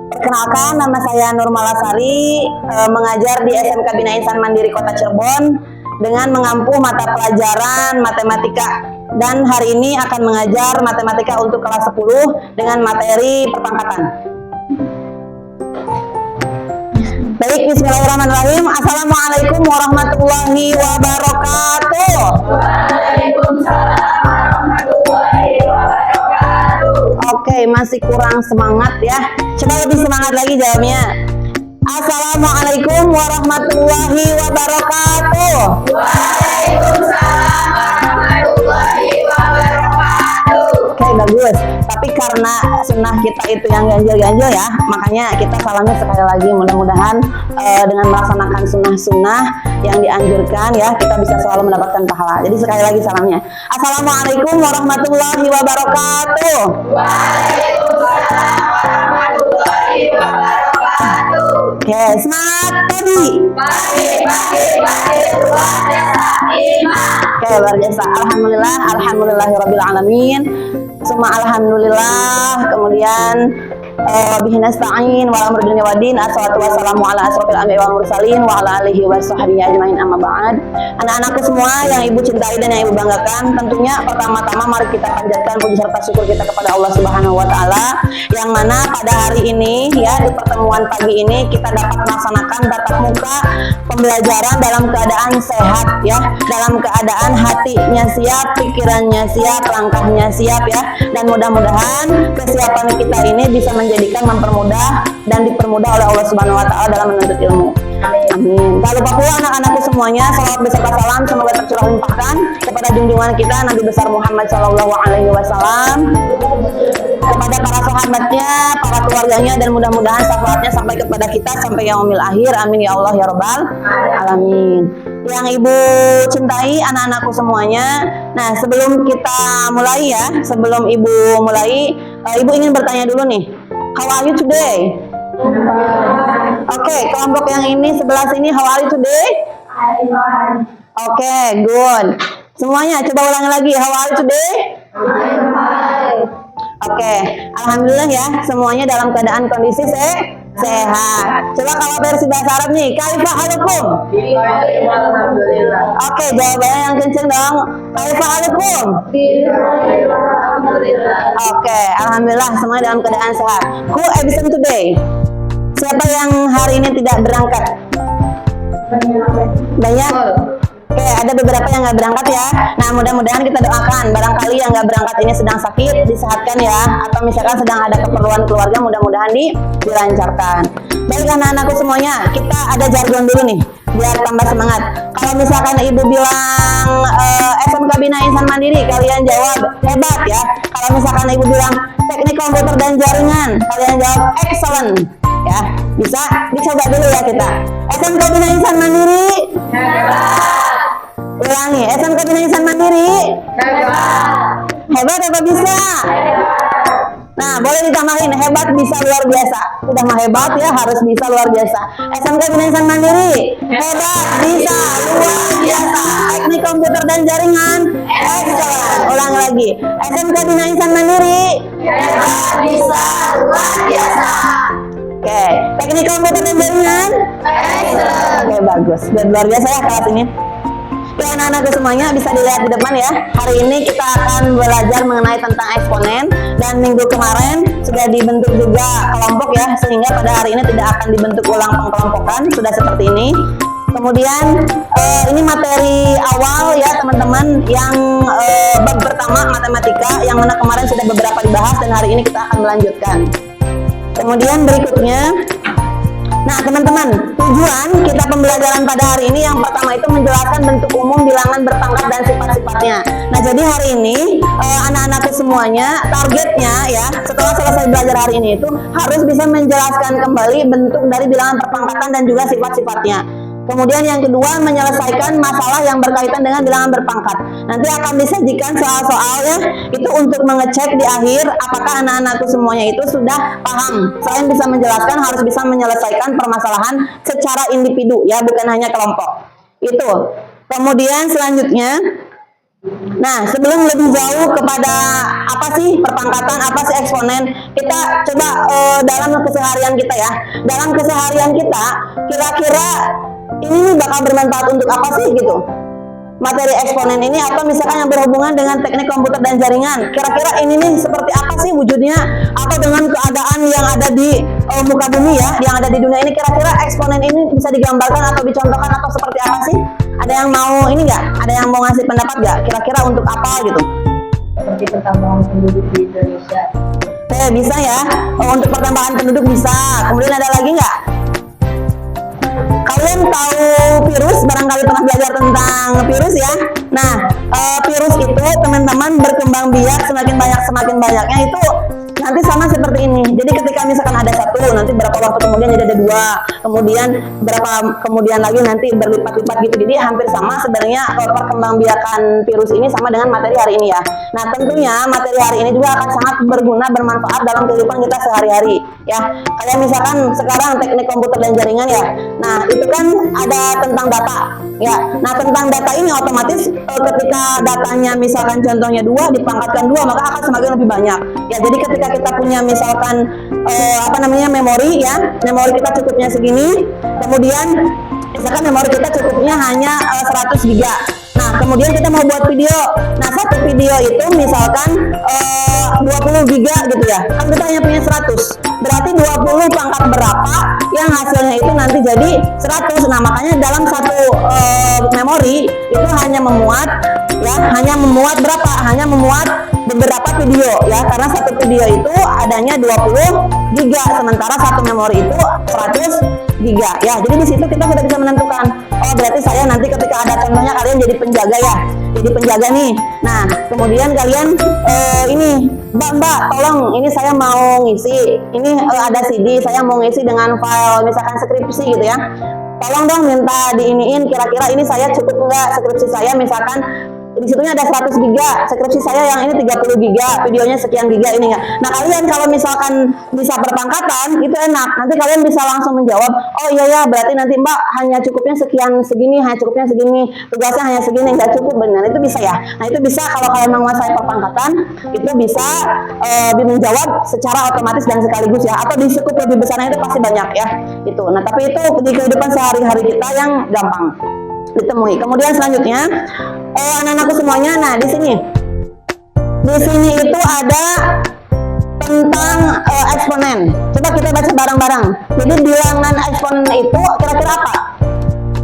Perkenalkan, nama saya Nur Malasari, mengajar di SMK Bina Insan Mandiri Kota Cirebon dengan mengampu mata pelajaran matematika, dan hari ini akan mengajar matematika untuk kelas 10 dengan materi perpangkatan. Baik, bismillahirrahmanirrahim. Assalamualaikum warahmatullahi wabarakatuh. Waalaikumsalam warahmatullahi wabarakatuh. Oke, masih kurang semangat ya. Coba lebih semangat lagi jawabnya. Assalamualaikum warahmatullahi wabarakatuh. Waalaikumsalam warahmatullahi wabarakatuh. Oke, bagus. Tapi karena sunnah kita itu yang ganjil-ganjil ya, makanya kita salamnya sekali lagi. Mudah-mudahan dengan melaksanakan sunnah-sunnah yang dianjurkan ya, kita bisa selalu mendapatkan pahala. Jadi sekali lagi salamnya. Assalamualaikum warahmatullahi wabarakatuh. Waalaikumsalam warahmatullahi wabarakatuh. Oke, semangat tadi. Oke, luar biasa. Alhamdulillahirabbil alamin. Summa alhamdulillah. Kemudian bihi nasta'in wal amru dunya waddin. Assalatu wassalamu ala asrofil anbiya'i wal mursalin wa ala alihi wa sahbihi ajmain, amma ba'd. Anak-anakku semua yang ibu cintai dan yang ibu banggakan, tentunya pertama-tama mari kita panjatkan puji serta syukur kita kepada Allah Subhanahu wa taala, yang mana pada hari ini ya, di pertemuan pagi ini kita dapat melaksanakan tatap muka pembelajaran dalam keadaan sehat ya, dalam keadaan hatinya siap, pikirannya siap, langkahnya siap ya, dan mudah-mudahan kesiapan kita ini bisa menjadikan mempermudah dan dipermudah oleh Allah Subhanahu wa taala dalam menuntut ilmu. Amin. Tak lupa pula anak-anakku semuanya, salawat beserta salam semoga tercurah limpahkan kepada junjungan kita Nabi besar Muhammad Shallallahu Alaihi Wasallam, kepada para sahabatnya, para keluarganya, dan mudah-mudahan syafaatnya sampai kepada kita sampai yaumil akhir. Amin ya Allah ya Rabbal alamin. Yang ibu cintai anak-anakku semuanya, nah sebelum kita mulai ya, sebelum ibu mulai, ibu ingin bertanya dulu nih, how are you today? Oke, kelompok yang ini sebelah sini, how are you today? Oke, good. Semuanya coba ulangi lagi, how are you today? Oke, alhamdulillah ya, semuanya dalam keadaan kondisi sehat. Coba kalau versi bahasa Arab nih, kaifa halukum? Oke, jawabannya yang kenceng dong. Kaifa halukum? Oke, alhamdulillah semuanya dalam keadaan sehat. Who absent today? Siapa yang hari ini tidak berangkat? Banyak? Oke, ada beberapa yang nggak berangkat ya. Nah, mudah-mudahan kita doakan barangkali yang nggak berangkat ini sedang sakit, disehatkan ya, atau misalkan sedang ada keperluan keluarga, mudah-mudahan dilancarkan. Baik anak-anakku semuanya, kita ada jargon dulu nih biar tambah semangat. Kalau misalkan ibu bilang SMK Bina Insan Mandiri, kalian jawab hebat ya. Kalau misalkan ibu bilang teknik komputer dan jaringan, kalian jawab excellent ya. Bisa dicoba dulu ya kita. SMK Bina Insan Mandiri hebat. Ulangi, SMK Bina Insan Mandiri hebat. Hebat apa bisa? Hebat. Nah, boleh ditambahin hebat bisa luar biasa. Udah mah hebat ya, harus bisa luar biasa. SMK Bina Insan Mandiri hebat bisa luar biasa. Teknik komputer dan jaringan excellent. Ulang lagi, SMK Bina Insan Mandiri hebat bisa luar biasa. Oke, teknik komputer dan jaringan excellent. Oke, bagus. Luar biasa ya kelas ini. Ya anak-anakku semuanya, bisa dilihat di depan ya. Hari ini kita akan belajar mengenai tentang eksponen, dan minggu kemarin sudah dibentuk juga kelompok ya, sehingga pada hari ini tidak akan dibentuk ulang pengkelompokan, sudah seperti ini. Kemudian ini materi awal ya teman-teman, yang bab pertama matematika, yang mana kemarin sudah beberapa dibahas dan hari ini kita akan melanjutkan. Kemudian berikutnya, nah teman-teman, tujuan kita pembelajaran pada hari ini yang pertama itu menjelaskan bentuk umum bilangan berpangkat dan sifat-sifatnya. Nah jadi hari ini anak-anakku semuanya, targetnya ya setelah selesai belajar hari ini itu harus bisa menjelaskan kembali bentuk dari bilangan perpangkatan dan juga sifat-sifatnya. Kemudian yang kedua, menyelesaikan masalah yang berkaitan dengan bilangan berpangkat. Nanti akan disajikan soal-soalnya itu untuk mengecek di akhir apakah anak-anakku semuanya itu sudah paham. Selain bisa menjelaskan, harus bisa menyelesaikan permasalahan secara individu ya, bukan hanya kelompok. Itu. Kemudian selanjutnya Nah, sebelum lebih jauh kepada apa sih perpangkatan, apa sih eksponen, kita coba dalam keseharian kita ya. Dalam keseharian kita, kira-kira ini bakal bermanfaat untuk apa sih gitu? Materi eksponen ini atau misalkan yang berhubungan dengan teknik komputer dan jaringan, kira-kira ini nih seperti apa sih wujudnya, atau dengan keadaan yang ada di muka bumi ya, yang ada di dunia ini, kira-kira eksponen ini bisa digambarkan atau dicontohkan atau seperti apa sih? Ada yang mau ini nggak? Ada yang mau ngasih pendapat nggak? Kira-kira untuk apa gitu? Seperti pertambangan penduduk di Indonesia. Bisa ya. Untuk pertambahan penduduk bisa. Kemudian ada lagi nggak? Kalian tahu virus? Barangkali pernah belajar tentang virus ya. Nah, virus itu teman-teman berkembang biak semakin banyaknya itu nanti sama seperti ini. Jadi ketika misalkan ada satu, nanti berapa waktu kemudian jadi ada dua, kemudian berapa kemudian lagi nanti berlipat-lipat gitu. Jadi hampir sama sebenarnya perkembangbiakan virus ini sama dengan materi hari ini ya. Nah, tentunya materi hari ini juga akan sangat berguna, bermanfaat dalam kehidupan kita sehari-hari ya. Kayak misalkan sekarang teknik komputer dan jaringan ya. Nah, itu kan ada tentang data ya. Nah, tentang data ini otomatis ketika datanya misalkan contohnya 2 dipangkatkan 2, maka akan semakin lebih banyak ya. Jadi ketika kita punya misalkan memori ya, memori kita cukupnya segini, kemudian misalkan memori kita cukupnya hanya 100 giga. Nah, kemudian kita mau buat video. Nah, satu video itu misalkan 20 giga gitu ya. Kan kita hanya punya 100. Berarti 20 pangkat berapa yang hasilnya itu nanti jadi 100. Nah, makanya dalam satu memori itu hanya memuat berapa? Hanya memuat beberapa video ya, karena satu video itu adanya 20 giga, sementara satu memori itu 100 giga ya. Jadi di situ kita sudah bisa menentukan, oh berarti saya nanti ketika ada contohnya kalian jadi penjaga ya, jadi penjaga nih. Nah, kemudian kalian ini Mbak, tolong ini saya mau ngisi, ini ada CD, saya mau ngisi dengan file misalkan skripsi gitu ya. Tolong dong minta diiniin, kira-kira ini saya cukup enggak skripsi saya, misalkan di situnya ada 100 giga, skripsi saya yang ini 30 giga, videonya sekian giga ini ya. Nah, kalian kalau misalkan bisa perpangkatan itu enak, nanti kalian bisa langsung menjawab, oh iya ya berarti nanti Mbak hanya cukupnya sekian segini, hanya cukupnya segini, tugasnya hanya segini, nggak cukup, benar itu bisa ya. Nah, itu bisa kalau kalian menguasai perpangkatan, itu bisa menjawab secara otomatis dan sekaligus ya, atau di skup lebih besarnya itu pasti banyak ya itu. Nah, tapi itu di kehidupan sehari-hari kita yang gampang ditemui. Kemudian selanjutnya anak-anakku semuanya, nah di sini itu ada tentang eksponen. Coba kita baca bareng-bareng. Jadi bilangan eksponen itu kira-kira apa?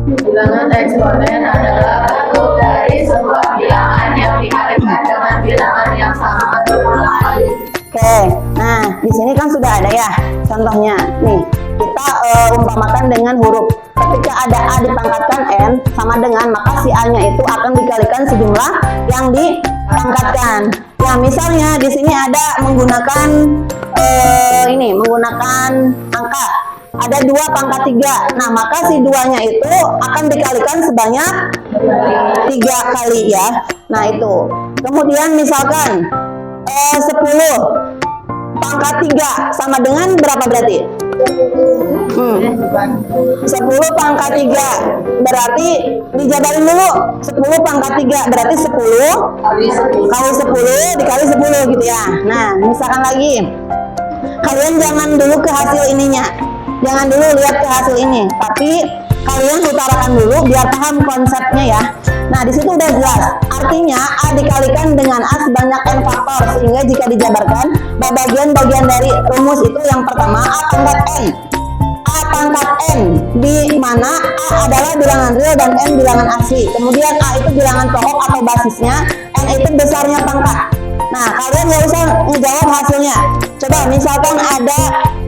Bilangan eksponen adalah bentuk dari sebuah bilangan yang dikalikan dengan bilangan yang sama berulang kali. Oke, nah di sini kan sudah ada ya contohnya. Nih kita umpamakan dengan huruf. Ketika ada A dipangkatkan N sama dengan, maka si A-nya itu akan dikalikan sejumlah yang dipangkatkan. Ya, misalnya di sini ada menggunakan menggunakan angka. Ada 2 pangkat 3. Nah, maka si 2-nya itu akan dikalikan sebanyak 3 kali ya. Nah, itu. Kemudian misalkan 10 pangkat 3 sama dengan berapa berarti? 10 pangkat 3 berarti dijabarin dulu. 10 pangkat 3 berarti 10 kali 10 dikali 10 gitu ya. Nah, misalkan lagi, kalian jangan dulu ke hasil ininya, jangan dulu lihat ke hasil ini, tapi kalian utarakan dulu biar paham konsepnya ya. Nah, di situ udah jelas. Artinya A dikalikan dengan A sebanyak N faktor, sehingga jika dijabarkan bagian-bagian dari rumus itu yang pertama A pangkat N. A pangkat N di mana A adalah bilangan real dan N bilangan asli. Kemudian A itu bilangan pokok atau basisnya, N itu besarnya pangkat. Nah, kalian nggak usah ngejawab hasilnya. Coba misalkan ada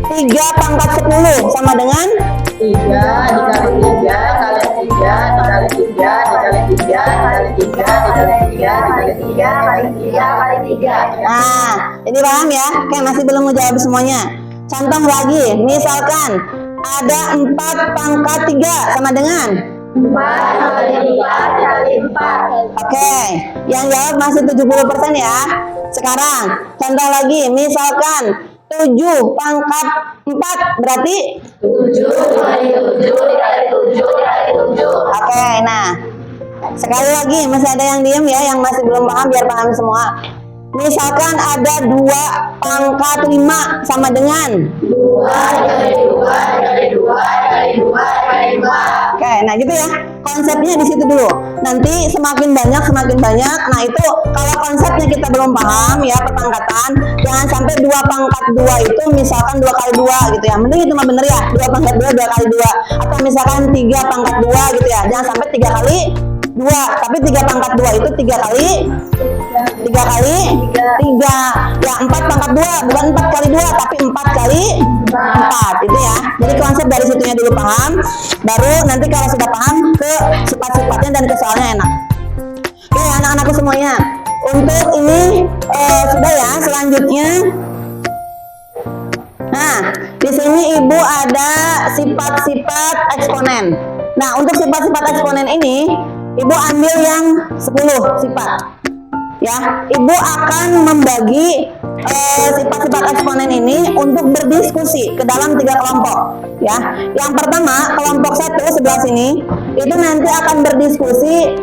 3 pangkat 10 sama dengan 3 dikali 3 kali 3 dikali 3 dikali 3 kali 3 dikali 3 dikali 3 kali 3 kali 3. Nah, ini paham ya? Kayak masih belum menjawab semuanya. Contoh lagi, misalkan ada 4 pangkat 3 sama dengan 4 kali 4 kali 4. Oke, yang jawab masih 70% ya. Sekarang, contoh lagi, misalkan 7 pangkat 4 berarti 7 kali 7 dikali 7 dikali 7. Oke, nah sekali lagi masih ada yang diem ya, yang masih belum paham biar paham semua. Misalkan ada 2 pangkat 5 sama dengan 2 dikali 2 dikali 2 dikali 2 dikali 2. Oke, nah gitu ya. Konsepnya di situ dulu. Nanti semakin banyak. Nah itu kalau konsepnya kita belum paham ya perpangkatan, jangan sampai 2 pangkat 2 itu misalkan 2 kali 2 gitu ya. Mending itu mah bener ya. 2 pangkat 2 2 kali 2 atau misalkan 3 pangkat 2 gitu ya. Jangan sampai 3 kali 2, tapi 3 pangkat 2 itu 3 kali 3 ya, 4 pangkat 2 bukan 4 kali 2 tapi 4 kali 4 itu ya. Jadi konsep dari situnya dulu paham, baru nanti kalau sudah paham ke sifat-sifatnya dan ke soalnya enak. Oke anak-anakku semuanya, untuk ini sudah ya. Selanjutnya, nah di sini ibu ada sifat-sifat eksponen. Nah untuk sifat-sifat eksponen ini ibu ambil yang 10 sifat ya. Ibu akan membagi sifat-sifat eksponen ini untuk berdiskusi ke dalam 3 kelompok ya. Yang pertama kelompok 1 sebelah sini itu nanti akan berdiskusi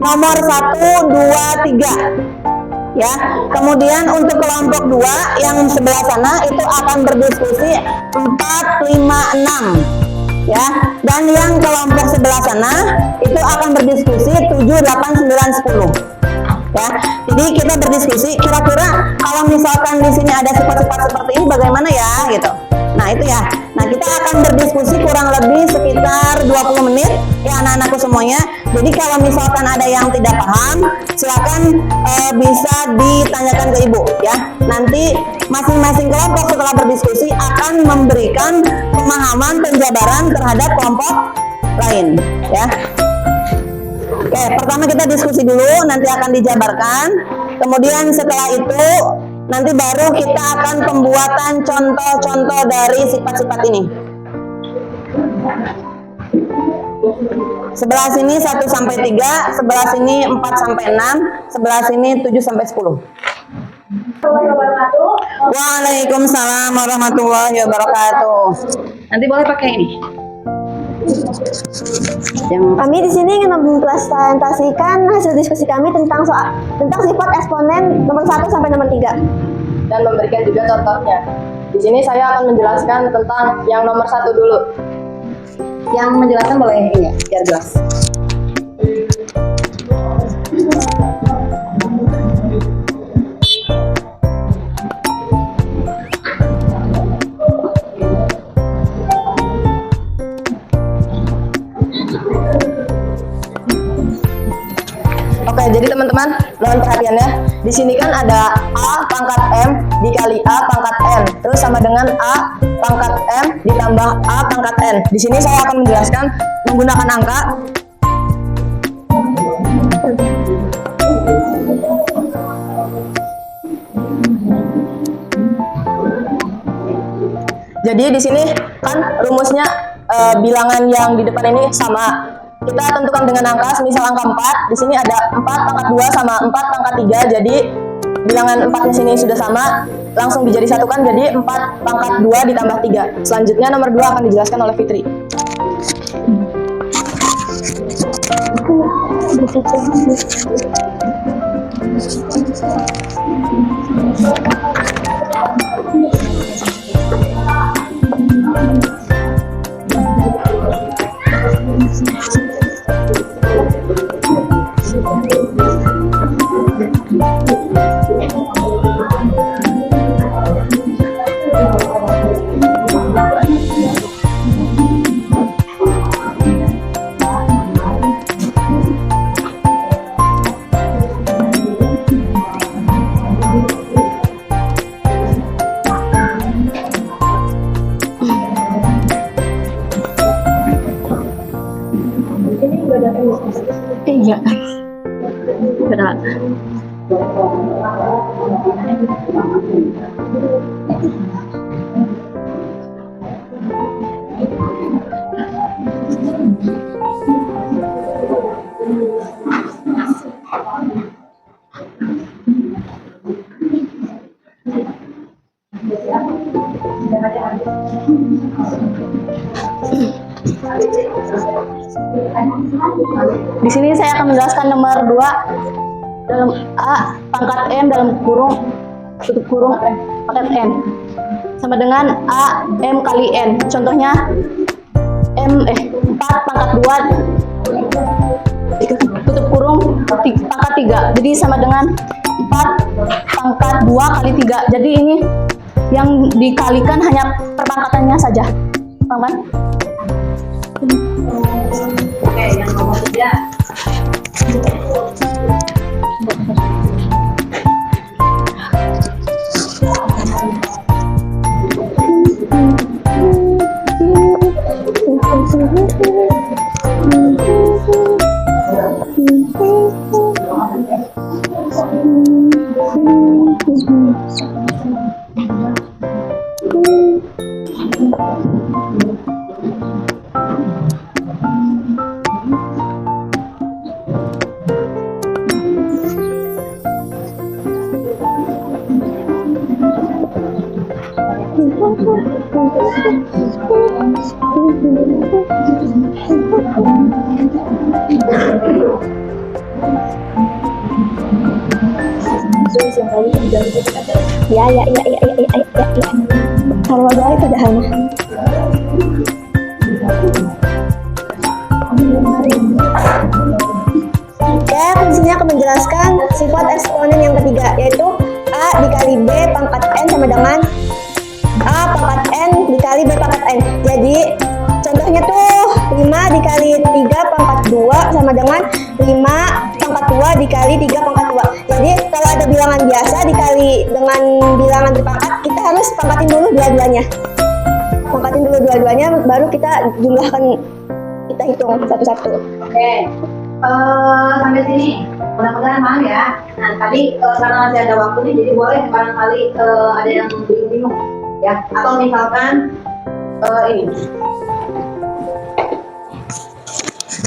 nomor 1, 2, 3 ya. Kemudian untuk kelompok 2 yang sebelah sana itu akan berdiskusi 4, 5, 6 ya. Dan yang kelompok sebelah sana itu akan berdiskusi 7, 8, 9, 10 ya. Jadi kita berdiskusi kira-kira kalau misalkan di sini ada sifat-sifat seperti ini bagaimana ya gitu. Nah itu ya. Nah kita akan berdiskusi kurang lebih sekitar 20 menit ya anak-anakku semuanya. Jadi kalau misalkan ada yang tidak paham silakan bisa ditanyakan ke ibu ya. Nanti masing-masing kelompok setelah berdiskusi akan memberikan pemahaman penjabaran terhadap kelompok lain ya. Oke, pertama kita diskusi dulu, nanti akan dijabarkan. Kemudian setelah itu, nanti baru kita akan pembuatan contoh-contoh dari sifat-sifat ini. Sebelah sini 1 sampai 3, sebelah sini 4 sampai 6, sebelah sini 7 sampai 10. Waalaikumsalam warahmatullahi wabarakatuh. Nanti boleh pakai ini. Kami di sini ingin mempresentasikan hasil diskusi kami tentang sifat eksponen nomor 1 sampai nomor 3 dan memberikan juga contohnya. Di sini saya akan menjelaskan tentang yang nomor 1 dulu. Yang menjelaskan boleh ini ya, biar jelas. Oke, jadi teman-teman, mohon perhatiannya. Di sini kan ada A pangkat M dikali A pangkat N, terus sama dengan A pangkat M ditambah A pangkat N. Di sini saya akan menjelaskan menggunakan angka. Jadi di sini kan rumusnya bilangan yang di depan ini sama. Kita tentukan dengan angka, semisal angka 4, di sini ada 4 pangkat 2 sama 4 pangkat 3, jadi bilangan 4 di sini sudah sama, langsung dijadi satukan jadi 4 pangkat 2 ditambah 3. Selanjutnya nomor 2 akan dijelaskan oleh Fitri. Iya. Berat. Di sini saya akan menjelaskan nomor 2 dalam A pangkat M dalam kurung tutup kurung pangkat N sama dengan A M kali N. Contohnya 4 pangkat 2 tutup kurung pangkat 3. Jadi sama dengan 4 pangkat 2 kali 3. Jadi ini yang dikalikan hanya perpangkatannya saja. Paham kan? Oke, yang nomor 3. Ya. Kalau ada padahal mah. Oke, di sini aku menjelaskan sifat eksponen yang ketiga, yaitu A dikali B pangkat N sama dengan A pangkat N dikali B pangkat N. Jadi contohnya tuh 5 dikali 3 pangkat 2 sama dengan 5 pangkat 2 dikali 3 pangkat 2. Jadi kalau ada bilangan biasa dikali dengan bilangan berpangkat, kita harus pangkatin dulu dua-duanya. Pangkatin dulu dua-duanya, baru kita jumlahkan, kita hitung satu-satu. Oke. Sampai sini. Mudah-mudahan paham ya. Nah, tadi karena masih ada waktu nih, jadi boleh barangkali ada yang bingung-bingung ya. Atau misalkan ini.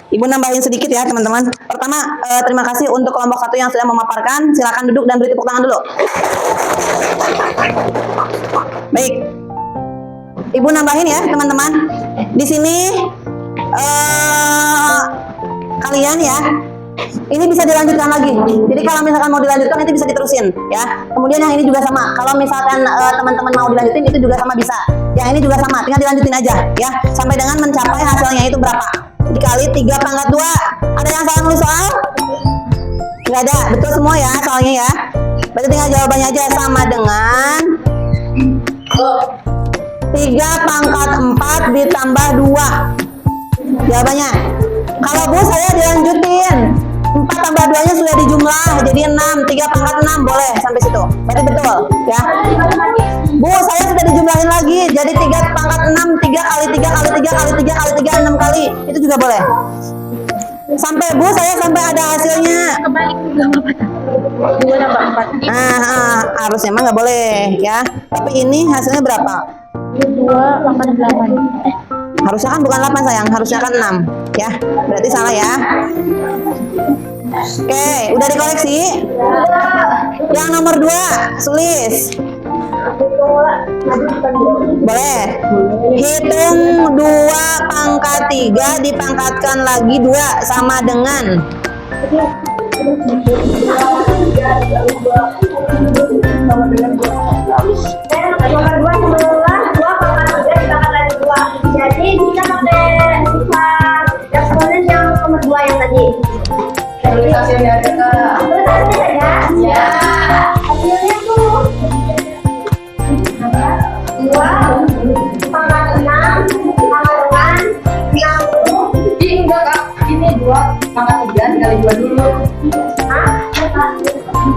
Ibu nambahin sedikit ya teman-teman. Pertama, terima kasih untuk kelompok 1 yang sudah memaparkan. Silakan duduk dan beri tepuk tangan dulu. Baik. Ibu nambahin ya teman-teman. Di sini kalian ya, ini bisa dilanjutkan lagi. Jadi kalau misalkan mau dilanjutkan nanti bisa diterusin ya. Kemudian yang ini juga sama. Kalau misalkan teman-teman mau dilanjutin itu juga sama bisa. Yang ini juga sama, tinggal dilanjutin aja ya. Sampai dengan mencapai hasilnya itu berapa? Dikali 3 pangkat 2. Ada yang salah nulis soal? Nggak ada, betul semua ya soalnya ya. Berarti tinggal jawabannya aja, sama dengan 3 pangkat 4 ditambah 2. Jawabannya. Kalau Bu saya dilanjutin, 4 tambah 2 nya sudah dijumlah jadi 6, 3 pangkat 6 boleh sampai situ. Berarti betul ya. Bu saya sudah dijumlahin lagi jadi 3 pangkat 6, 3 kali 3 kali 3 kali 3 kali 3 6 kali, itu juga boleh. Sampai Bu saya sampai ada hasilnya. Harusnya emang nggak boleh ya. Tapi ini hasilnya berapa? 2 pangkat 8. Harusnya kan bukan 8 sayang, harusnya kan 6 ya. Berarti salah ya. Oke, udah dikoreksi? Yang nomor 2, tulis. Boleh. Hitung 2 pangkat 3 dipangkatkan lagi 2 sama dengan 2. Jadi kita pakai sifat eksponen yang nomor 2 yang tadi. Tulis hasilnya aja Kak. Terus hasilnya ya? Ya. Hasilnya tuh 2 pangkat 6 sama dengan 60. Ini enggak Kak. Ini 2 pangkat 3 dikali 2 dulu.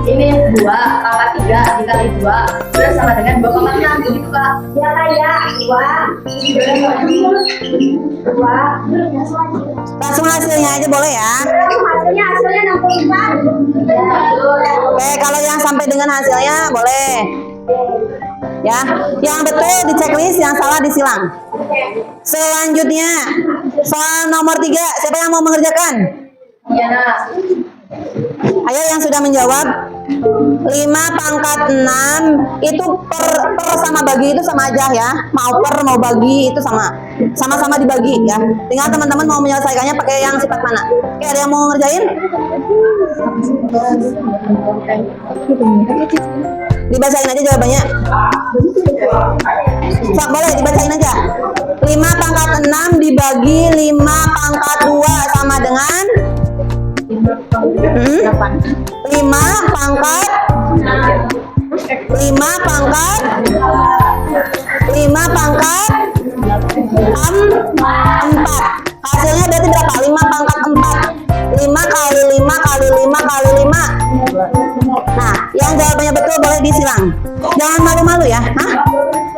Ini 2 pangkat 3 dikali 2 terus sama dengan 2 pangkat 6 gitu Kak. Ya kayak 2. langsung hasilnya aja boleh ya. Hasilnya 64. Ya, betul. Oke, kalau yang sampai dengan hasilnya boleh. Ya, yang betul di checklist, yang salah disilang. Selanjutnya, soal nomor 3, siapa yang mau mengerjakan? Iya Nak. Ayo yang sudah menjawab. 5 pangkat 6 itu per sama bagi itu sama aja ya. Mau per mau bagi itu sama. 5 sama-sama dibagi ya. Tinggal teman-teman mau menyelesaikannya pakai yang sifat mana. Oke, ada yang mau ngerjain? Dibacain aja jawabannya. Sok, boleh dibacain aja. 5 pangkat 6 dibagi 5 pangkat 2 sama dengan 5 pangkat 4. Hasilnya berarti berapa? 5 pangkat 4. 5 kali 5 kali 5 kali 5. Nah, yang jawabannya betul boleh disilang. Jangan malu-malu ya. Hah?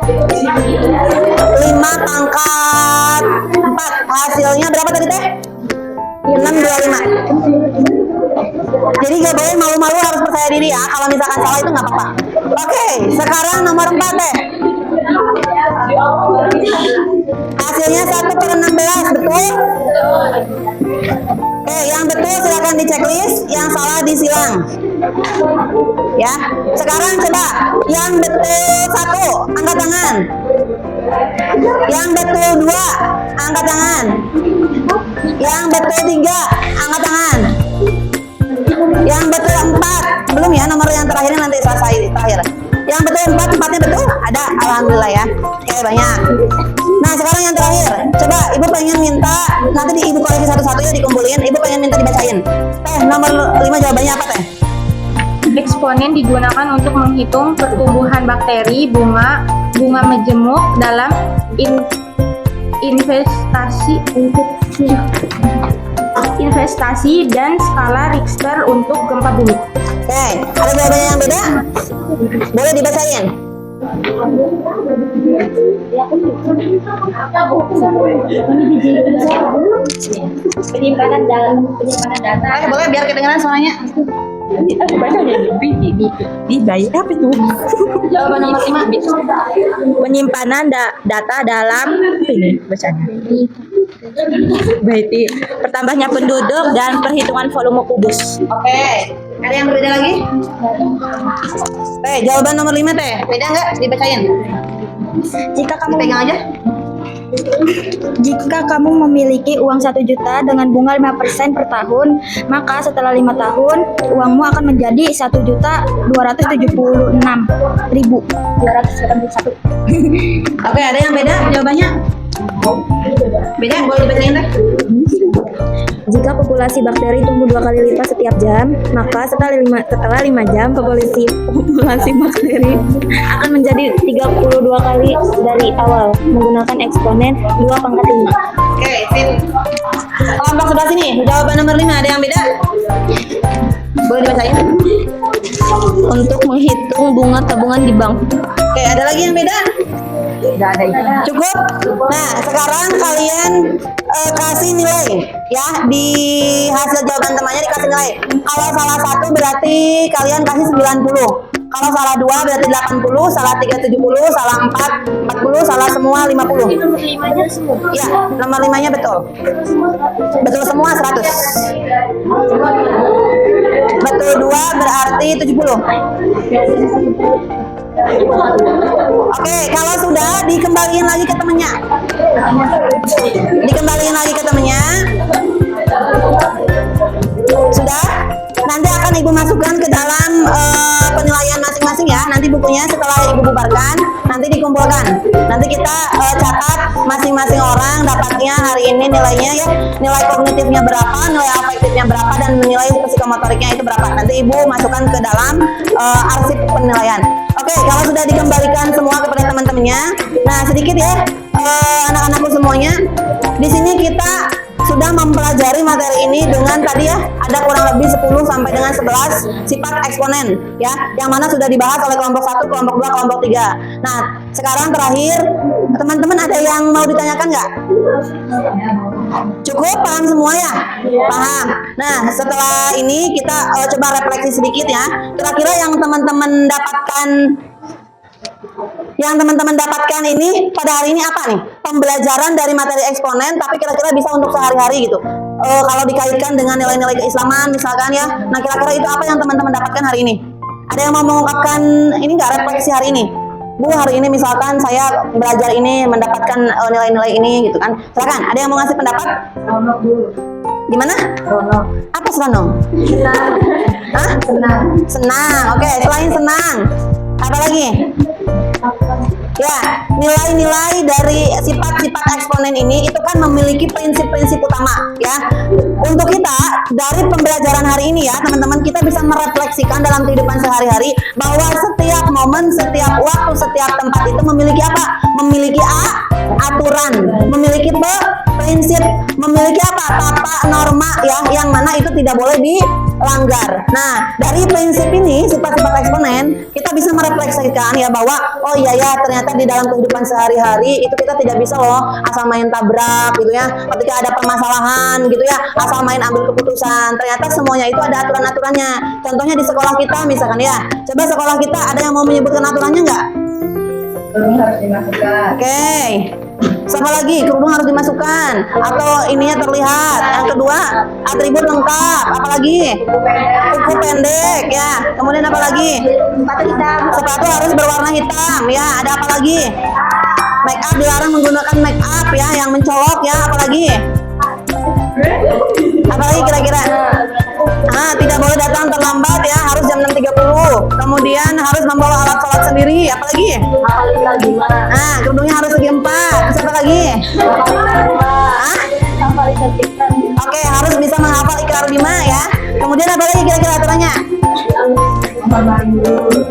5 pangkat 4. Hasilnya berapa tadi teh? 625. Jadi gak boleh malu-malu, harus percaya diri ya. Kalau misalkan salah itu nggak apa-apa. Oke, sekarang nomor 4 teh. Hasilnya 1/16, betul? Oke, yang betul silakan di checklist, yang salah disilang. Ya, sekarang coba yang betul 1 angkat tangan. Yang betul 2 angkat tangan. Yang betul 3 angkat tangan. Yang betul 4 belum ya, nomor yang terakhirnya nanti selesai terakhir. Yang betul 4, 4-nya betul? Ada, alhamdulillah ya. Oke, banyak. Nah, sekarang yang terakhir. Coba ibu pengen minta, nanti ibu koreksi satu-satu ya, dikumpulin. Ibu pengen minta dibacain. Nomor 5 jawabannya apa teh? Eksponen digunakan untuk menghitung pertumbuhan bakteri bunga majemuk dalam investasi dan skala Richter untuk gempa bumi. Oke, ada jawabannya yang beda? Boleh dibacain. Penyimpanan data. Boleh biar kedengeran suaranya. Apa itu? Jawaban nomor 5. Penyimpanan data dalam ini bacanya. Berarti bertambahnya penduduk dan perhitungan volume kubus. Oke, ada yang berbeda lagi? Jawaban nomor 5 teh, beda nggak? Dibacain. Jika kamu Pegang aja. Jika kamu memiliki uang 1 juta dengan bunga 5% per tahun, maka setelah 5 tahun, uangmu akan menjadi 1.276.281. Oke, ada yang beda jawabannya? Beda, boleh dibacain teh. Jika populasi bakteri tumbuh 2 kali lipat setiap jam, maka setelah 5 jam populasi bakteri akan menjadi 32 kali dari awal menggunakan eksponen 2 pangkat 5. Oke, sip. Kelompok sebelah sini, jawaban nomor 5 ada yang beda? Boleh dibacain? Untuk menghitung bunga tabungan di bank. Oke, ada lagi yang beda? Tidak ada itu. Cukup? Nah, sekarang kalian kasih nilai ya, di hasil jawaban temannya dikasih nilai. Kalau salah 1 berarti kalian kasih 90. Kalau salah 2 berarti 80, salah 3 70, salah 4 40, salah semua 50. Ya, nomor 5-nya betul. Betul semua 100. Betul 2 berarti 70. Oke, kalau sudah dikembaliin lagi ke temennya. Dikembaliin lagi ke temennya. Sudah? Nanti akan ibu masukkan ke dalam penilaian masing-masing ya. Nanti bukunya setelah ibu bubarkan, nanti dikumpulkan. Nanti kita catat masing-masing orang dapatnya hari ini nilainya ya. Nilai kognitifnya berapa, nilai afektifnya berapa, dan nilai psikomotoriknya itu berapa. Nanti ibu masukkan ke dalam arsip penilaian. Oke, kalau sudah dikembalikan semua kepada teman-temannya, nah sedikit ya anak-anakku semuanya. Di sini kita sudah mempelajari materi ini dengan tadi ya, ada kurang lebih 10 sampai dengan 11 sifat eksponen ya, yang mana sudah dibahas oleh kelompok 1, kelompok 2, kelompok 3. Nah, sekarang terakhir, teman-teman ada yang mau ditanyakan nggak? Cukup? Paham semua ya? Paham. Nah, setelah ini kita coba refleksi sedikit ya. Kira-kira yang teman-teman dapatkan ini pada hari ini apa nih? Pembelajaran dari materi eksponen, tapi kira-kira bisa untuk sehari-hari gitu. Kalau dikaitkan dengan nilai-nilai keislaman misalkan ya. Nah, kira-kira itu apa yang teman-teman dapatkan hari ini? Ada yang mau mengungkapkan ini nggak, refleksi hari ini? Bu, hari ini misalkan saya belajar ini mendapatkan nilai-nilai ini gitu kan. Silakan, ada yang mau ngasih pendapat? Seronok dulu. Gimana? Seronok. Apa senang? Senang. Hah? Senang. Senang. Oke, selain senang, apa lagi? Ya, nilai-nilai dari sifat-sifat eksponen ini itu kan memiliki prinsip-prinsip utama ya. Untuk kita dari pembelajaran hari ini ya teman-teman, kita bisa merefleksikan dalam kehidupan sehari-hari bahwa setiap momen, setiap waktu, setiap tempat itu memiliki apa? Memiliki aturan, memiliki prinsip, memiliki apa? Tata norma ya, yang mana itu tidak boleh dilanggar. Nah, dari prinsip ini, sifat-sifat eksponen, kita bisa merefleksikan ya bahwa oh iya ya, ternyata di dalam kehidupan sehari-hari itu kita tidak bisa loh asal main tabrak gitu ya. Ketika ada permasalahan gitu ya, asal main ambil keputusan. Ternyata semuanya itu ada aturan-aturannya. Contohnya di sekolah kita misalkan ya. Coba sekolah kita ada yang mau menyebutkan aturannya nggak? Kerudung harus dimasukkan. Oke. Sama lagi, kerudung harus dimasukkan atau ininya terlihat. Yang kedua, atribut lengkap. Apalagi? Kuku pendek ya. Kemudian apa lagi? Sepatu hitam. Sepatu harus berwarna hitam ya. Ada apa lagi? Make up dilarang menggunakan make up ya yang mencolok ya. Apalagi? Apalagi kira-kira? Tidak boleh datang terlambat ya, harus jam 6.30. Kemudian harus membawa alat sholat sendiri. Apalagi? Kerudungnya harus segi 4. Terus apa lagi? Oke, harus bisa menghafal ikrar bima ya. Kemudian apa lagi kira-kira aturannya?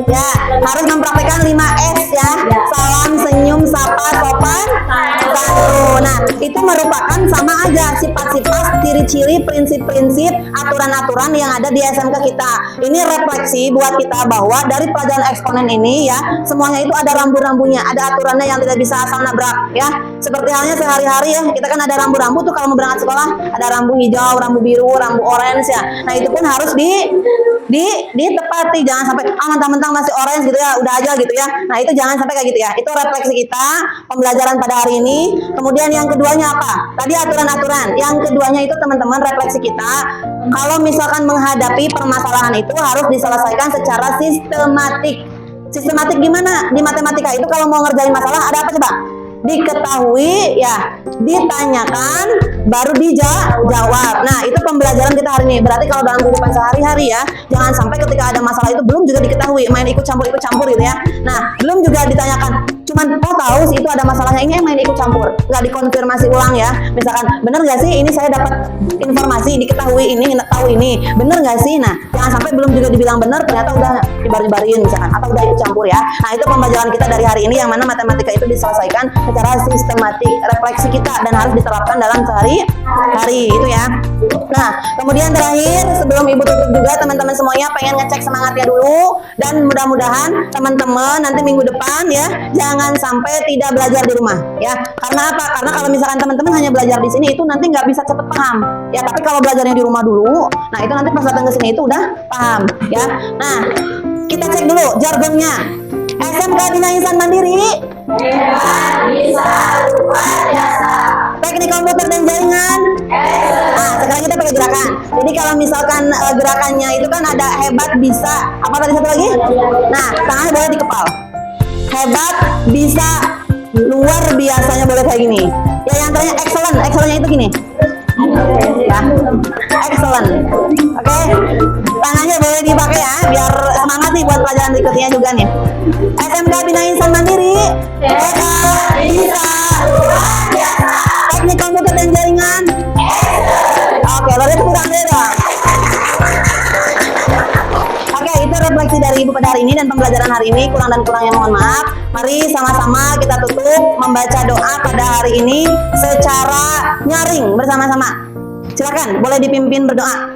Ya, harus mempraktekkan 5S ya. Salam, senyum, sapa, sopan, santun. Nah, itu merupakan sama aja sifat-sifat, ciri-ciri, prinsip-prinsip, aturan-aturan yang ada di SMK kita. Ini refleksi buat kita bahwa dari pelajaran eksponen ini ya, semuanya itu ada rambu-rambunya, ada aturannya yang tidak bisa asal nabrak ya. Seperti halnya sehari-hari ya, kita kan ada rambu-rambu tuh kalau mau berangkat sekolah, ada rambu hijau, rambu biru, rambu orange ya. Nah, itu pun harus ditepati, jangan sampai mentang-mentang masih orange gitu ya, udah aja gitu ya. Nah, itu jangan sampai kayak gitu ya. Itu refleksi kita pembelajaran pada hari ini. Kemudian yang keduanya apa? Tadi aturan-aturan. Yang keduanya itu teman-teman refleksi kita. Kalau misalkan menghadapi permasalahan itu harus diselesaikan secara sistematik. Sistematik gimana? Di matematika itu kalau mau ngerjain masalah ada apa coba? Diketahui ya, ditanyakan, baru dijawab. Nah, itu pembelajaran kita hari ini. Berarti kalau dalam kehidupan sehari-hari ya, jangan sampai ketika ada masalah itu belum juga diketahui, main ikut campur gitu ya. Nah, belum juga ditanyakan, cuman tahu sih itu ada masalahnya, ini main ikut campur, nggak dikonfirmasi ulang ya. Misalkan bener nggak sih ini saya dapat informasi, diketahui ini, tahu ini, bener nggak sih? Nah, jangan sampai belum juga dibilang bener, ternyata udah dibar-dibarin misalkan, atau udah ikut campur ya. Nah, itu pembelajaran kita dari hari ini, yang mana matematika itu diselesaikan secara sistematik, refleksi kita, dan harus diterapkan dalam sehari-hari itu ya. Nah, kemudian terakhir sebelum ibu tutup juga, teman-teman semuanya pengen ngecek semangatnya dulu, dan mudah-mudahan teman-teman nanti minggu depan ya jangan sampai tidak belajar di rumah ya. Karena apa? Karena kalau misalkan teman-teman hanya belajar di sini itu nanti nggak bisa cepet paham ya. Tapi kalau belajarnya di rumah dulu, nah itu nanti pas datang ke sini itu udah paham ya. Nah, kita cek dulu jargonnya. SMK Bina Insan Mandiri bisa luar biasa. Teknik komputer dan jaringan. Nah, sekarang kita pakai gerakan. Jadi kalau misalkan gerakannya itu kan ada hebat, bisa, apa tadi satu lagi? Nah, tangannya boleh dikepal. Hebat, bisa, luar biasanya boleh kayak gini. Ya, yang terakhir excellent. Excellentnya itu gini. Ya, excellent. Oke, tangannya boleh dipakai ya, biar semangat nih buat pelajaran berikutnya juga nih. SMK Bina Insan Mandiri bisa luar biasa. Teknik komputer dan jaringan. Oke, lalu kurang beda. Oke, itu refleksi dari ibu pada hari ini dan pembelajaran hari ini. Kurang dan kurangnya mohon maaf. Mari sama-sama kita tutup membaca doa pada hari ini secara nyaring bersama-sama. Silakan, boleh dipimpin berdoa.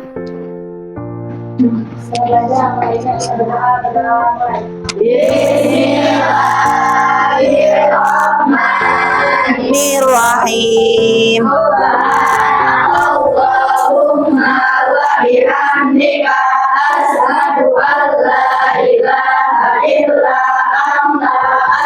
Bismillahirrahmanirrahim. Allahumma wa bihamdika asyhadu an la ilaha illa anta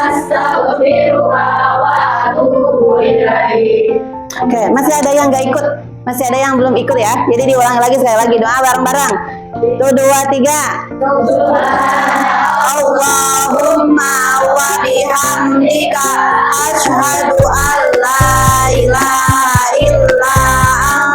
astaghfiruka wa atubu ilaik. Oke, masih ada yang nggak ikut? Masih ada yang belum ikut ya? Jadi diulang lagi sekali lagi, doa bareng-bareng. 1, 2, 3. Allahumma wa bihamdika asyhadu an la ilaha illa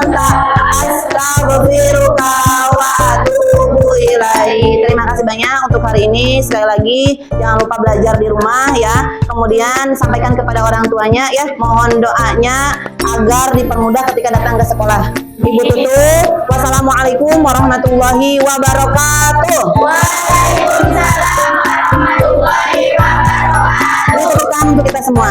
anta astaghfiruka wa atubu ilaik. Terima kasih banyak untuk hari ini. Sekali lagi jangan lupa belajar di rumah ya. Kemudian sampaikan kepada orang tuanya ya. Mohon doanya agar dipermudah ketika datang ke sekolah. Ibu tutup. Wassalamualaikum warahmatullahi wabarakatuh. Waalaikumsalam warahmatullahi wabarakatuh. Untuk kita semua.